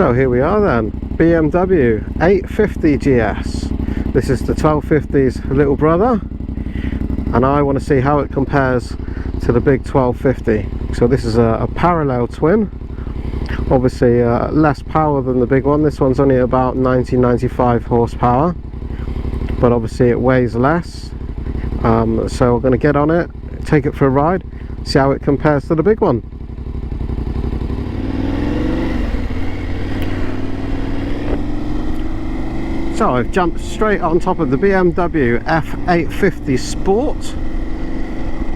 So here we are then, BMW 850 GS. This is the 1250's little brother, and I want to see how it compares to the big 1250. So this is a parallel twin, obviously less power than the big one. This one's only about 90-95 horsepower, but obviously it weighs less. So we're going to get on it, take it for a ride, see how it compares to the big one. So I've jumped straight on top of the BMW F850 Sport.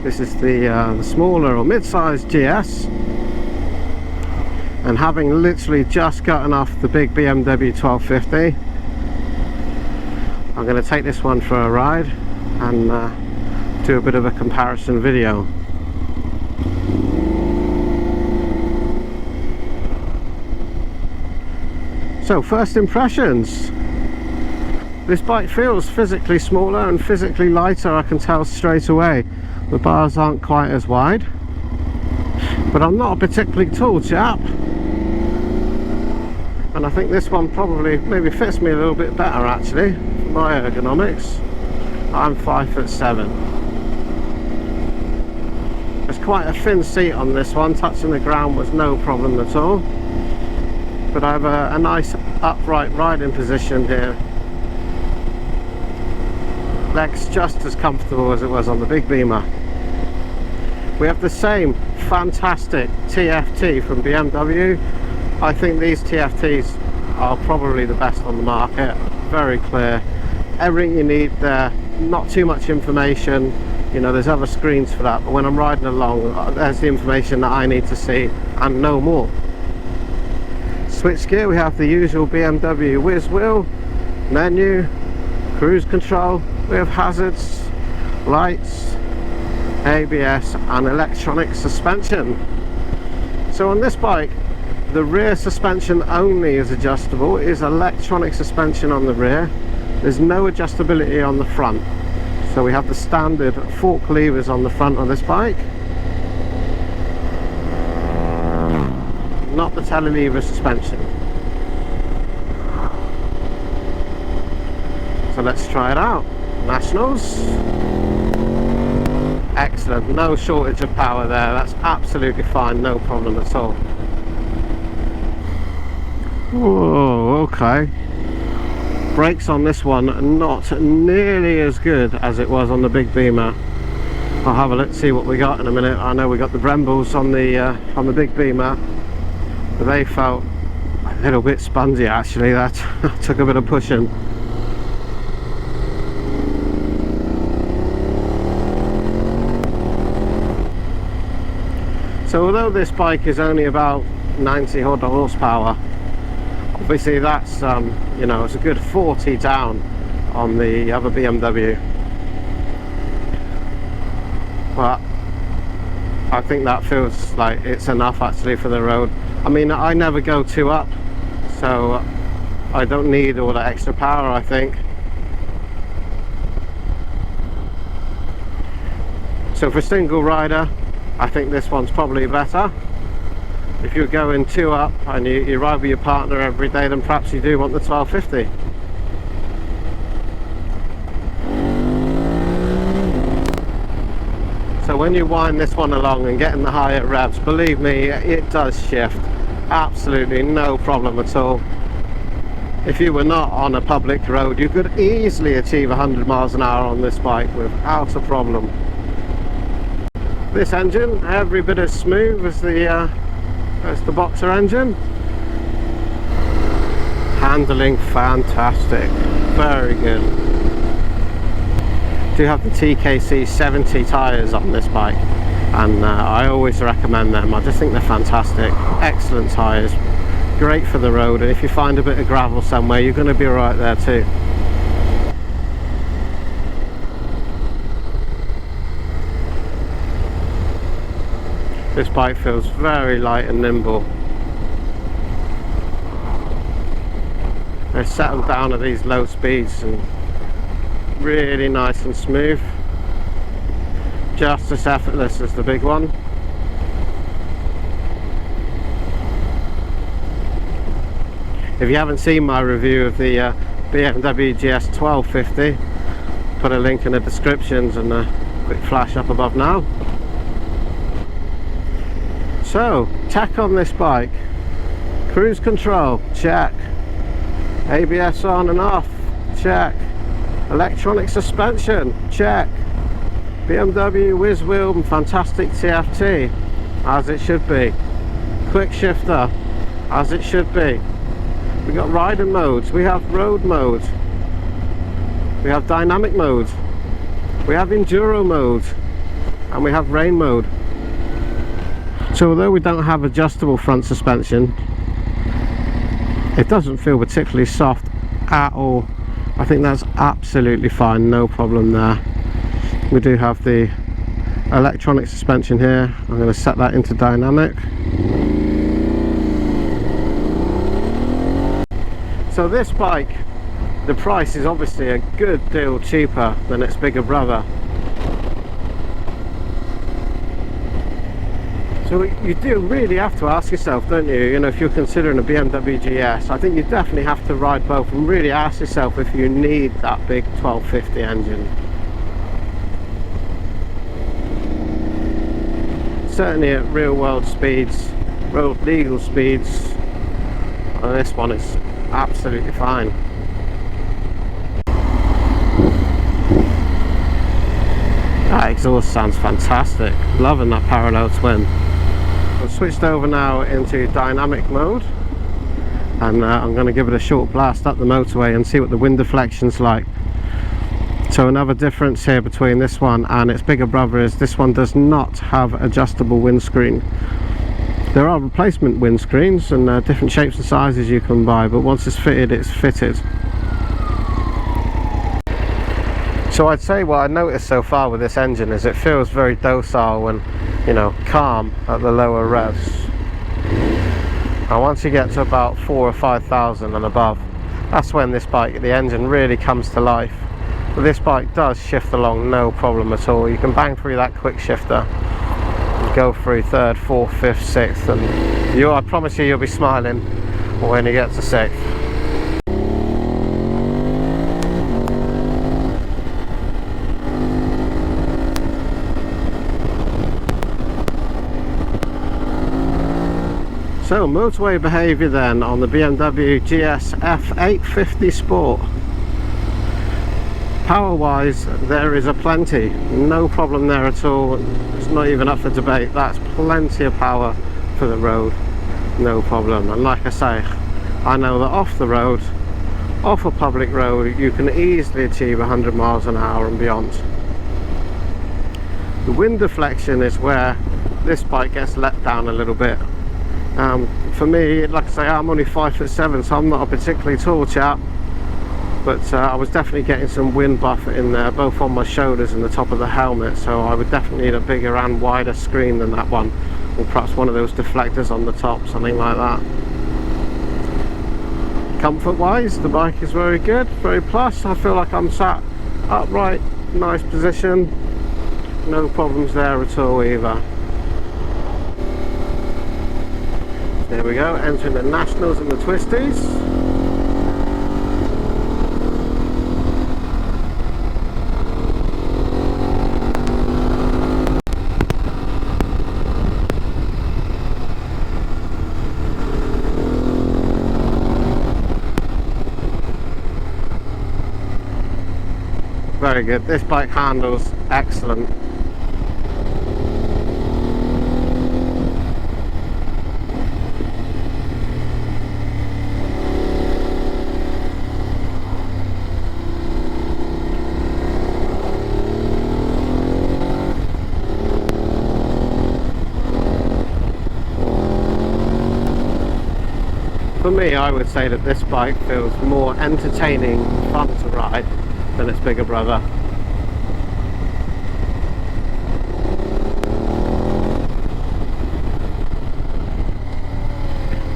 This is the smaller or mid-sized GS, and having literally just gotten off the big BMW 1250, I'm going to take this one for a ride and do a bit of a comparison video. So first impressions. This bike feels physically smaller and physically lighter. I can tell straight away. The bars aren't quite as wide, but I'm not a particularly tall chap, and I think this one probably maybe fits me a little bit better actually for my ergonomics. I'm 5'7". There's quite a thin seat on this one. Touching the ground was no problem at all, but I have a nice upright riding position here. Legs just as comfortable as it was on the big Beamer. We have the same fantastic TFT from BMW. I think these TFTs are probably the best on the market. Very clear, everything you need there, not too much information. You know, there's other screens for that, but when I'm riding along, there's the information that I need to see and no more. Switch gear, we have the usual BMW whiz wheel, menu, cruise control. We have hazards, lights, ABS and electronic suspension. So on this bike, the rear suspension only is adjustable. It is electronic suspension on the rear. There's no adjustability on the front. So we have the standard fork levers on the front of this bike, not the telelever suspension. So let's try it out. Nationals, excellent, no shortage of power there. That's absolutely fine, no problem at all. Whoa, okay. Brakes on this one not nearly as good as it was on the big Beamer. I'll have a look, see what we got in a minute. I know we got the Brembles on the big Beamer, but they felt a little bit spongy actually. That took a bit of pushing. So although this bike is only about 90 horsepower, obviously that's you know, it's a good 40 down on the other BMW, but I think that feels like it's enough actually for the road. I mean, I never go too up, so I don't need all that extra power, I think. So for single rider, I think this one's probably better. If you're going two up and you ride with your partner every day, then perhaps you do want the 1250. So when you wind this one along and get in the higher revs, believe me, it does shift. Absolutely no problem at all. If you were not on a public road, you could easily achieve 100 miles an hour on this bike without a problem. This engine, every bit as smooth as the Boxer engine. Handling fantastic, very good. Do have the TKC 70 tyres on this bike, and I always recommend them. I just think they're fantastic, excellent tyres, great for the road, and if you find a bit of gravel somewhere, you're going to be right there too. This bike feels very light and nimble. They settle down at these low speeds and really nice and smooth. Just as effortless as the big one. If you haven't seen my review of the BMW GS1250, put a link in the descriptions and a quick flash up above now. So, tech on this bike: cruise control, check. ABS on and off, check. Electronic suspension, check. BMW whiz wheel and fantastic TFT, as it should be. Quick shifter, as it should be. We got rider modes, we have road mode, we have dynamic mode, we have enduro mode, and we have rain mode. So although we don't have adjustable front suspension, it doesn't feel particularly soft at all. I think that's absolutely fine, no problem there. We do have the electronic suspension here. I'm going to set that into dynamic. So this bike, the price is obviously a good deal cheaper than its bigger brother. So you do really have to ask yourself, don't you, if you're considering a BMW GS, I think you definitely have to ride both and really ask yourself if you need that big 1250 engine. Certainly at real world speeds, road legal speeds, and this one is absolutely fine. That exhaust sounds fantastic, loving that parallel twin. I've switched over now into dynamic mode, and I'm going to give it a short blast up the motorway and see what the wind deflection's like. So another difference here between this one and its bigger brother is this one does not have adjustable windscreen. There are replacement windscreens and different shapes and sizes you can buy, but once it's fitted, it's fitted. So I'd say what I noticed so far with this engine is it feels very docile and, calm at the lower revs. And once you get to about 4,000 or 5,000 and above, that's when this bike, the engine really comes to life. But this bike does shift along no problem at all. You can bang through that quick shifter, go through third, fourth, fifth, sixth, and I promise you'll be smiling when you get to sixth. So motorway behaviour then on the BMW GS850 Sport. Power wise, there is a plenty, no problem there at all. It's not even up for debate. That's plenty of power for the road, no problem. And like I say, I know that off the road, off a public road, you can easily achieve 100 miles an hour and beyond. The wind deflection is where this bike gets let down a little bit. For me, like I say, I'm only 5'7", so I'm not a particularly tall chap, but I was definitely getting some wind buffet in there, both on my shoulders and the top of the helmet, so I would definitely need a bigger and wider screen than that one, or perhaps one of those deflectors on the top, something like that. Comfort wise, the bike is very good, very plush. I feel like I'm sat upright, nice position, no problems there at all either. There we go, entering the Nationals and the Twisties. Very good, this bike handles excellent. For me, I would say that this bike feels more entertaining, fun to ride than its bigger brother.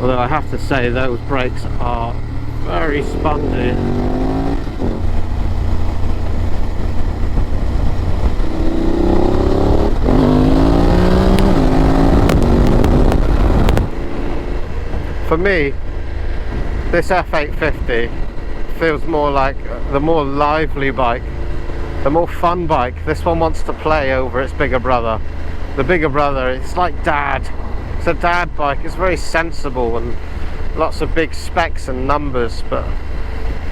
Although I have to say those brakes are very spongy. For me, This F850 feels more like the more lively bike, the more fun bike. This one wants to play over its bigger brother. The bigger brother, it's like dad. It's a dad bike. It's very sensible and lots of big specs and numbers, but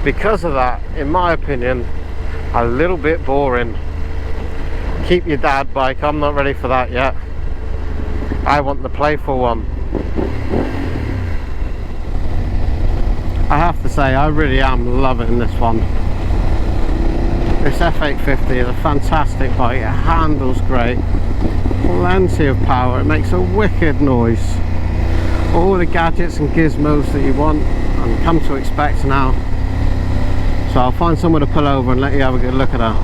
because of that, in my opinion, a little bit boring. Keep your dad bike. I'm not ready for that yet. I want the playful one. I have to say, I really am loving this one. This F850 is a fantastic bike. It handles great, plenty of power, it makes a wicked noise. All the gadgets and gizmos that you want and come to expect now. So I'll find somewhere to pull over and let you have a good look at her.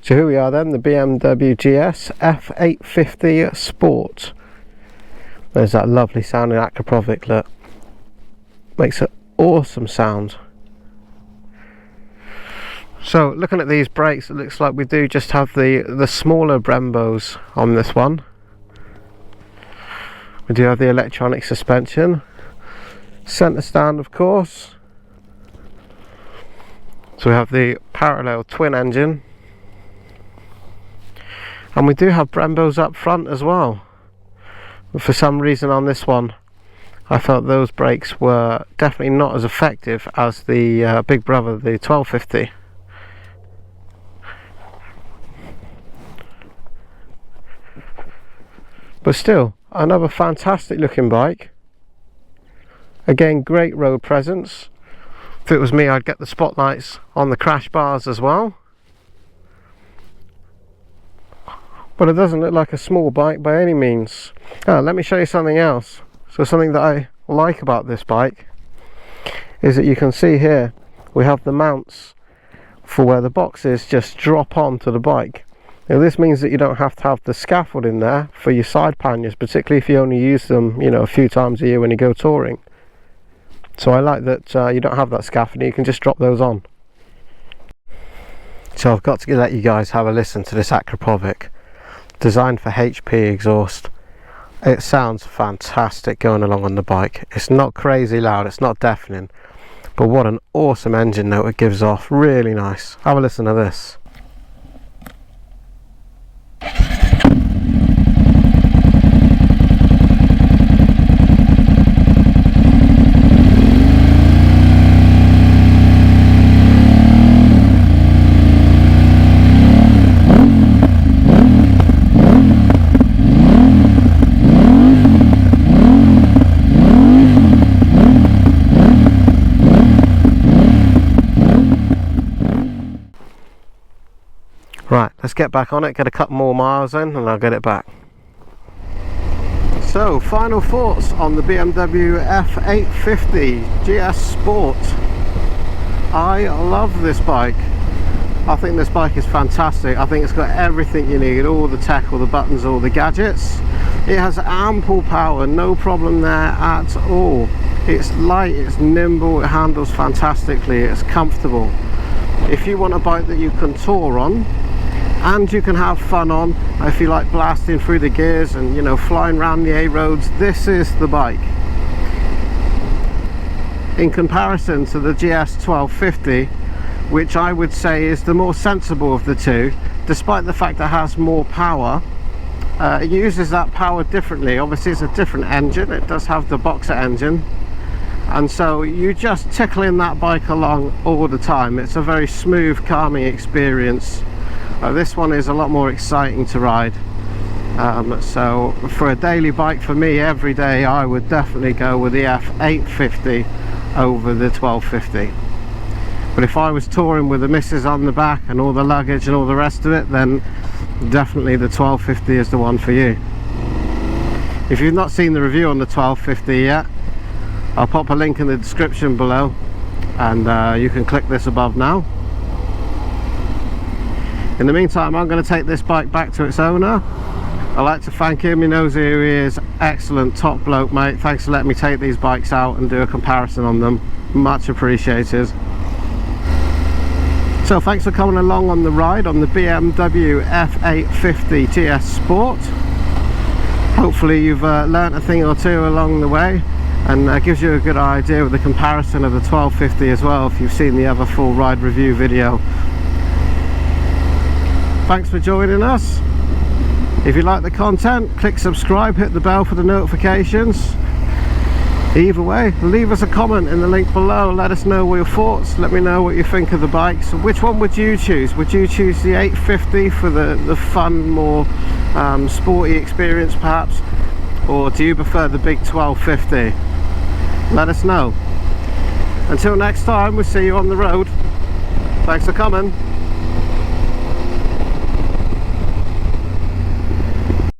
So here we are then, the BMW GS F850 Sport. There's that lovely sounding Akrapovic, look. Makes an awesome sound. So looking at these brakes, it looks like we do just have the smaller Brembos on this one. We do have the electronic suspension. Centre stand, of course. So we have the parallel twin engine. And we do have Brembos up front as well. But for some reason on this one, I felt those brakes were definitely not as effective as the big brother, the 1250. But still, another fantastic looking bike. Again, great road presence. If it was me, I'd get the spotlights on the crash bars as well. But it doesn't look like a small bike by any means. Let me show you something else. So something that I like about this bike is that you can see here we have the mounts for where the boxes just drop onto the bike. Now this means that you don't have to have the scaffold in there for your side panniers, particularly if you only use them, you know, a few times a year when you go touring. So I like that you don't have that scaffold, you can just drop those on. So I've got to let you guys have a listen to this Akrapovic. Designed for HP exhaust. It sounds fantastic going along on the bike. It's not crazy loud, it's not deafening, but what an awesome engine note it gives off. Really nice. Have a listen to this. Right, let's get back on it, get a couple more miles in and I'll get it back. So, final thoughts on the BMW F850 GS Sport. I love this bike. I think this bike is fantastic. I think it's got everything you need, all the tech, all the buttons, all the gadgets. It has ample power, no problem there at all. It's light, it's nimble, it handles fantastically, it's comfortable. If you want a bike that you can tour on, and you can have fun on, if you like blasting through the gears and, you know, flying around the A roads, this is the bike. In comparison to the GS1250, which I would say is the more sensible of the two, despite the fact that it has more power, it uses that power differently. Obviously it's a different engine, it does have the boxer engine, and so you just tickling that bike along all the time. It's a very smooth, calming experience. This one is a lot more exciting to ride, so for a daily bike for me every day, I would definitely go with the F850 over the 1250. But if I was touring with the missus on the back and all the luggage and all the rest of it, then definitely the 1250 is the one for you. If you've not seen the review on the 1250 yet, I'll pop a link in the description below, and you can click this above now. In the meantime, I'm going to take this bike back to its owner. I'd like to thank him, he knows who he is. Excellent, top bloke, mate. Thanks for letting me take these bikes out and do a comparison on them. Much appreciated. So thanks for coming along on the ride on the BMW F850 GS Sport. Hopefully you've learnt a thing or two along the way. and gives you a good idea with the comparison of the 1250 as well, if you've seen the other full ride review video. Thanks for joining us. If you like the content, click subscribe, hit the bell for the notifications. Either way, leave us a comment in the link below. Let us know your thoughts. Let me know what you think of the bikes. Which one would you choose? Would you choose the 850 for the fun, more sporty experience perhaps? Or do you prefer the big 1250? Let us know. Until next time, we'll see you on the road. Thanks for coming.